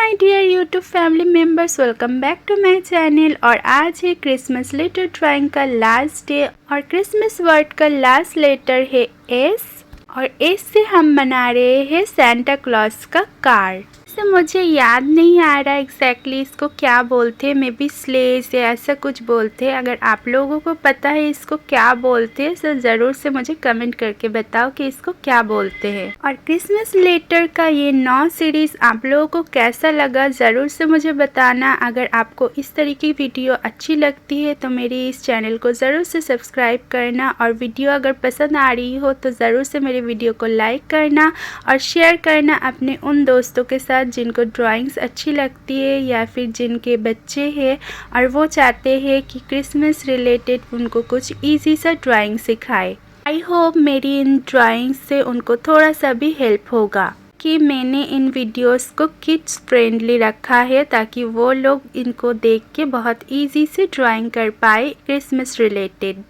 My dear YouTube family members, welcome back to my channel. और आज है Christmas letter drawing का last day और क्रिसमस वर्ड का लास्ट लेटर है एस। और एस से हम बना रहे हैं सेंटा क्लॉज का कार्ड। से मुझे याद नहीं आ रहा एग्जैक्टली इसको क्या बोलते हैं, मे बी स्लेज या ऐसा कुछ बोलते हैं। अगर आप लोगों को पता है इसको क्या बोलते हैं तो ज़रूर से मुझे कमेंट करके बताओ कि इसको क्या बोलते हैं। और क्रिसमस लेटर का ये 9 सीरीज़ आप लोगों को कैसा लगा ज़रूर से मुझे बताना। अगर आपको इस तरीके की वीडियो अच्छी लगती है तो मेरी इस चैनल को ज़रूर से सब्सक्राइब करना, और वीडियो अगर पसंद आ रही हो तो ज़रूर से मेरे वीडियो को लाइक करना और शेयर करना अपने उन दोस्तों के साथ जिनको ड्राइंग्स अच्छी लगती है या फिर जिनके बच्चे हैं और वो चाहते हैं कि क्रिसमस रिलेटेड उनको कुछ इजी सा ड्राइंग सिखाए। आई होप मेरी इन ड्राइंग्स से उनको थोड़ा सा भी हेल्प होगा कि मैंने इन वीडियोस को किड्स फ्रेंडली रखा है ताकि वो लोग इनको देख के बहुत इजी से ड्राइंग कर पाए क्रिसमस रिलेटेड।